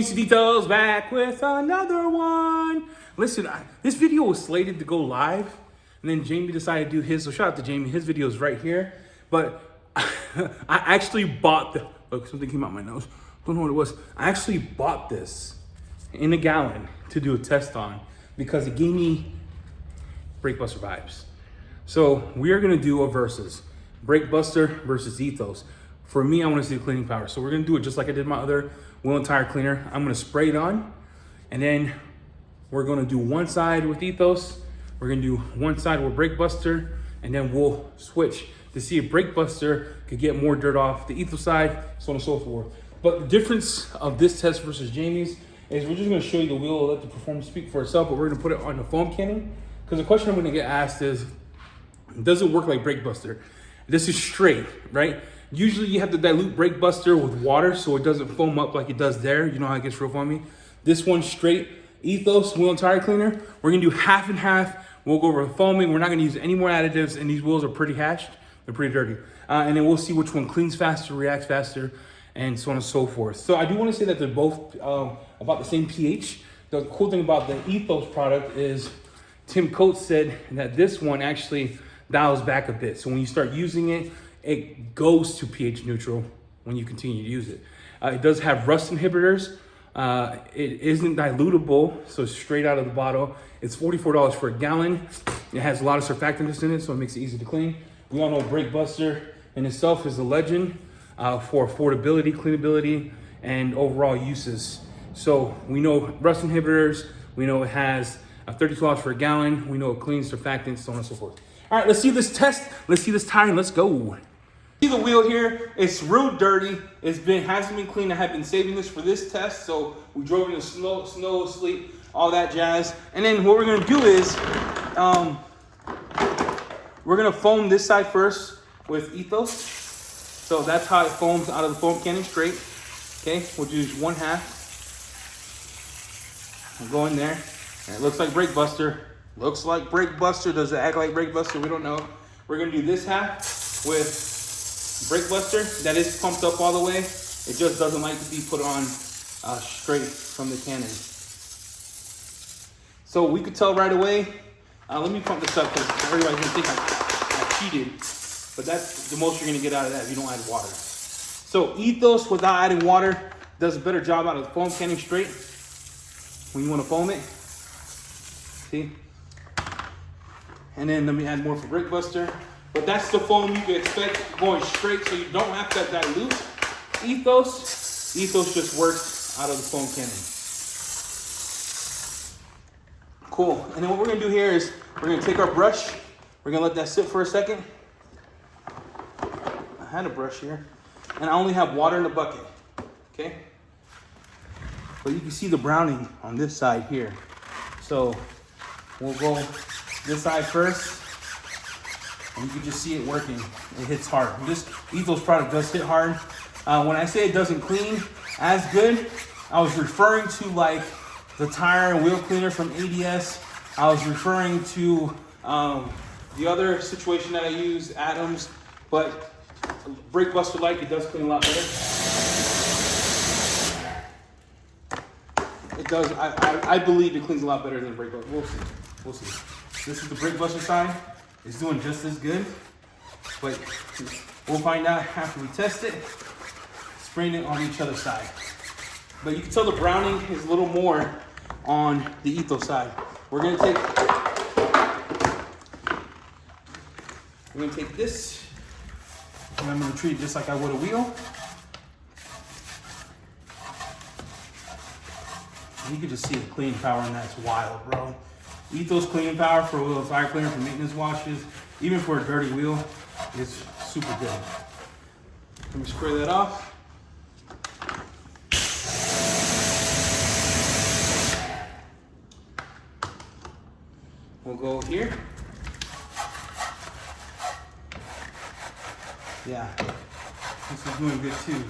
Ethos back with another one. Listen, this video was slated to go live, and then Jamie decided to do his. So shout out to Jamie. His video is right here. But I actually bought the. Look, something came out my nose. Don't know what it was. I actually bought this in a gallon to do a test on because it gave me Brakebuster vibes. So we are gonna do a versus Brakebuster versus Ethos. For me, I want to see the cleaning power. So we're gonna do it just like I did my other wheel and tire cleaner. I'm gonna spray it on, and then we're gonna do one side with Ethos, we're gonna do one side with Brakebuster, and then we'll switch to see if Brakebuster could get more dirt off the Ethos side, so on and so forth. But the difference of this test versus Jamie's is we're just gonna show you the wheel, let the performance speak for itself, but we're gonna put it on the foam canning. Because the question I'm gonna get asked is, does it work like Brakebuster? This is straight, right? Usually you have to dilute Brakebuster with water so it doesn't foam up like it does there. You know how it gets real foamy? This one's straight Ethos wheel and tire cleaner. We're gonna do half and half. We'll go over the foaming. We're not gonna use any more additives, and these wheels are pretty hashed. They're pretty dirty. And then we'll see which one cleans faster, reacts faster, and so on and so forth. So I do wanna say that they're both about the same pH. The cool thing about the Ethos product is Tim Coates said that this one actually dials back a bit. So when you start using it, it goes to pH neutral when you continue to use it. It does have rust inhibitors. It isn't dilutable, so straight out of the bottle. It's $44 for a gallon. It has a lot of surfactants in it, so it makes it easy to clean. We all know Brakebuster in itself is a legend for affordability, cleanability, and overall uses. So we know rust inhibitors. We know it has $32 for a gallon. We know it cleans surfactants, so on and so forth. All right, let's see this test. Let's see this tire, and let's go. See the wheel here, it's real dirty. Hasn't been cleaned. I have been saving this for this test. So we drove in the snow, sleet, all that jazz. And then what we're gonna do is, we're gonna foam this side first with Ethos. So that's how it foams out of the foam canning straight. Okay, we'll do one half. We'll go in there, and it looks like Brakebuster. Looks like Brakebuster. Does it act like Brakebuster? We don't know. We're gonna do this half with Brakebuster. That is pumped up all the way. It just doesn't like to be put on straight from the cannon. So we could tell right away. Let me pump this up because everybody's gonna think I cheated. But that's the most you're gonna get out of that if you don't add water. So Ethos without adding water does a better job out of the foam canning straight. When you wanna foam it, see? And then let me add more for Brakebuster. But that's the foam you can expect going straight, so you don't have to dilute. Ethos just works out of the foam canning. Cool. And then what we're gonna do here is we're gonna take our brush. We're gonna let that sit for a second. I had a brush here, and I only have water in the bucket. Okay. But you can see the browning on this side here. So we'll go this side first. And you can just see it working. It hits hard. This Ethos product does hit hard. When I say it doesn't clean as good, I was referring to like the tire and wheel cleaner from ADS. I was referring to the other situation that I use, Adams. But Brakebuster Light, it does clean a lot better. It does. I believe it cleans a lot better than Brakebuster. We'll see. We'll see. This is the Brakebuster side. It's doing just as good, but we'll find out after we test it, spraying it on each other's side. But you can tell the browning is a little more on the Ethos side. We're gonna take this, and I'm gonna treat it just like I would a wheel. You can just see the cleaning power in that. It's wild, bro. Ethos cleaning power for a wheel and tire cleaner, for maintenance washes, even for a dirty wheel, it's super good. Let me spray that off. We'll go here. Yeah, this is doing good too.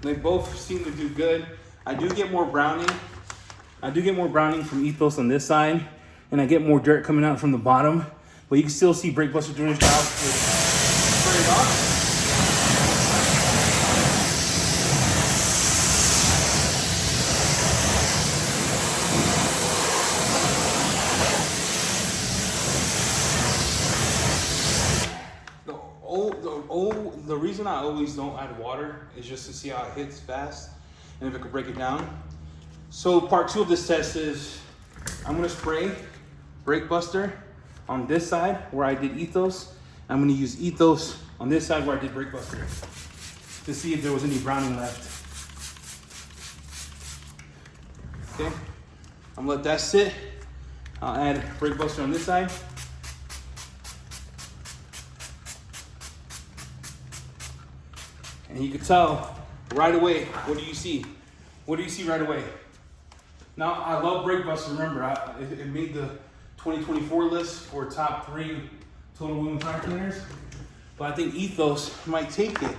They both seem to do good. I do get more browning. from Ethos on this side, and I get more dirt coming out from the bottom. but you can still see Brakebuster doing his job. Spray it off. The reason I always don't add water is just to see how it hits fast and if it could break it down. So part 2 of this test is I'm gonna spray Brakebuster on this side where I did Ethos. I'm gonna use Ethos on this side where I did Brakebuster to see if there was any browning left. Okay, I'm gonna let that sit. I'll add Brakebuster on this side. And you can tell right away, what do you see? What do you see right away? Now, I love Brakebuster. Remember, it made the 2024 list for top 3 total wheel and tire cleaners. But I think Ethos might take it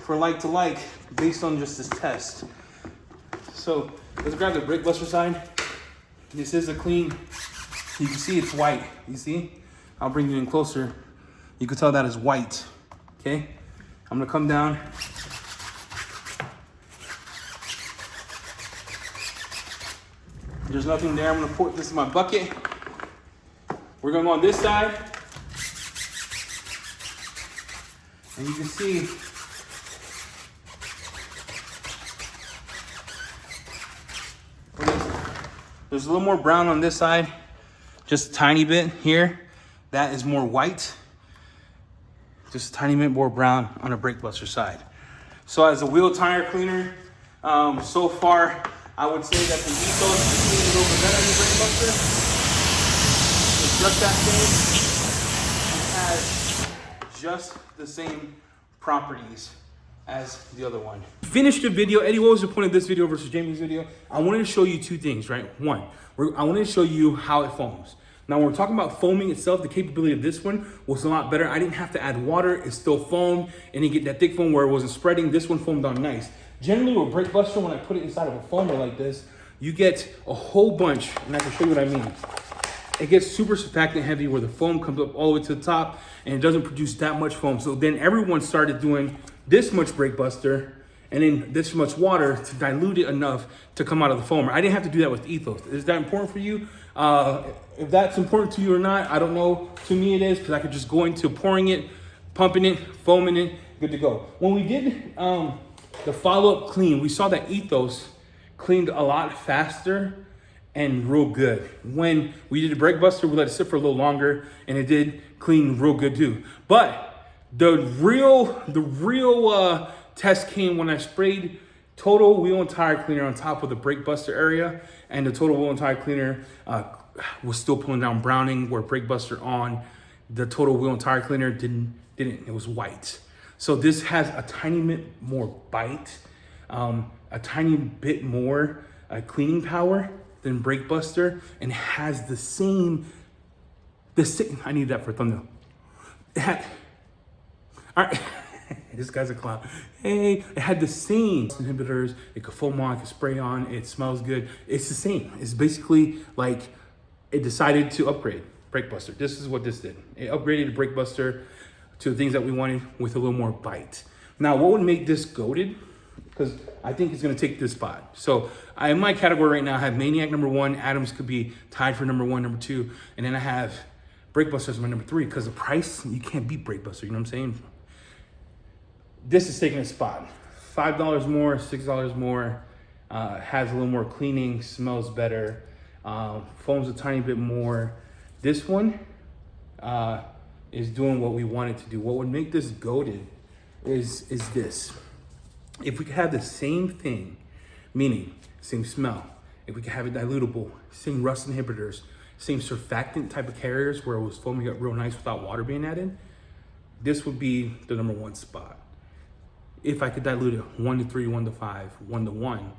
for like to like based on just this test. So let's grab the Brakebuster side. This is a clean, you can see it's white. You see? I'll bring you in closer. You can tell that is white, okay? I'm gonna come down. There's nothing there. I'm gonna pour this in my bucket. We're gonna go on this side. And you can see there's a little more brown on this side, just a tiny bit here. That is more white. Just a tiny bit more brown on the Brakebuster side. So as a wheel tire cleaner, so far, I would say that the Ethos is cleaning a little bit better than the Brakebuster. It's just that same. It has just the same properties as the other one. Finished the video. Eddie, what was the point of this video versus Jamie's video? I wanted to show you 2 things, right? One, I wanted to show you how it foams. Now, when we're talking about foaming itself, the capability of this one was a lot better. I didn't have to add water. It still foamed, and you get that thick foam where it wasn't spreading. This one foamed on nice. Generally, with Brakebuster, when I put it inside of a foamer like this, you get a whole bunch, and I can show you what I mean. It gets super surfactant heavy where the foam comes up all the way to the top, and it doesn't produce that much foam. So then everyone started doing this much Brakebuster, and then this much water to dilute it enough to come out of the foamer. I didn't have to do that with Ethos. Is that important for you? If that's important to you or not, I don't know. To me it is, because I could just go into pouring it, pumping it, foaming it, good to go. When we did the follow-up clean, we saw that Ethos cleaned a lot faster and real good. When we did a Brakebuster, we let it sit for a little longer, and it did clean real good too. But the real test came when I sprayed Total Wheel and Tire Cleaner on top of the Brakebuster area, and the Total Wheel and Tire Cleaner was still pulling down browning, where Brakebuster on the Total Wheel and Tire Cleaner didn't. It was white. So this has a tiny bit more bite, a tiny bit more cleaning power than Brakebuster, and has the same. I need that for a thumbnail. All right. This guy's a clown. Hey, it had the same inhibitors. It could foam on, it could spray on, it smells good. It's the same. It's basically like it decided to upgrade Brakebuster. This is what this did. It upgraded Brakebuster to the things that we wanted with a little more bite. Now, what would make this goated? Because I think it's gonna take this spot. So in my category right now, I have Maniac #1. Adams could be tied for #1, #2. And then I have Brakebuster as my #3, because the price, you can't beat Brakebuster, you know what I'm saying? This is taking a spot. $5 more, $6 more, has a little more cleaning, smells better, foams a tiny bit more. This one is doing what we want it to do. What would make this goated is this. If we could have the same thing, meaning same smell, if we could have it dilutable, same rust inhibitors, same surfactant type of carriers where it was foaming up real nice without water being added, this would be the #1 spot. If I could dilute it 1 to 3, 1 to 5, 1 to 1,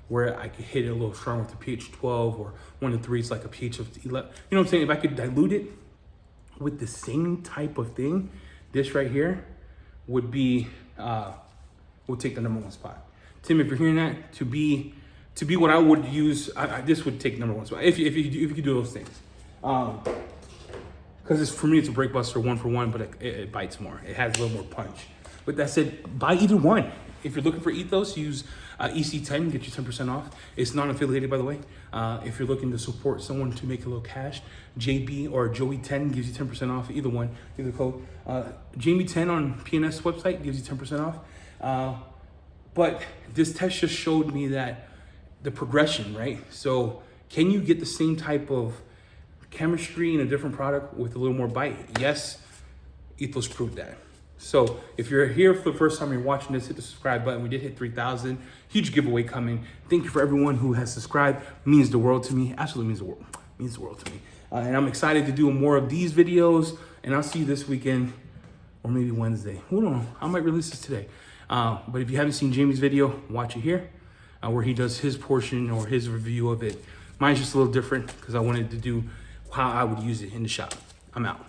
where I could hit it a little strong with the pH 12, or 1 to 3 is like a pH of 11. You know what I'm saying? If I could dilute it with the same type of thing, this right here would be, would take the #1 spot. Tim, if you're hearing that, to be what I would use, this would take #1 spot if you could do those things. because for me, it's a Brakebuster 1-for-1, but it bites more. It has a little more punch. With that said, buy either one. If you're looking for Ethos, use EC10, get you 10% off. It's non-affiliated, by the way. If you're looking to support someone to make a little cash, JB or Joey10 gives you 10% off. Either one, either code. Jamie10 on P&S website gives you 10% off. But this test just showed me that the progression, right? So can you get the same type of chemistry in a different product with a little more bite? Yes, Ethos proved that. So if you're here for the first time, you're watching this, hit the subscribe button. We did hit 3,000. Huge giveaway coming. Thank you for everyone who has subscribed. It means the world to me. Absolutely means the world. Means the world to me. And I'm excited to do more of these videos. And I'll see you this weekend or maybe Wednesday. Who knows? I might release this today. But if you haven't seen Jamie's video, watch it here, where he does his portion or his review of it. Mine's just a little different because I wanted to do how I would use it in the shop. I'm out.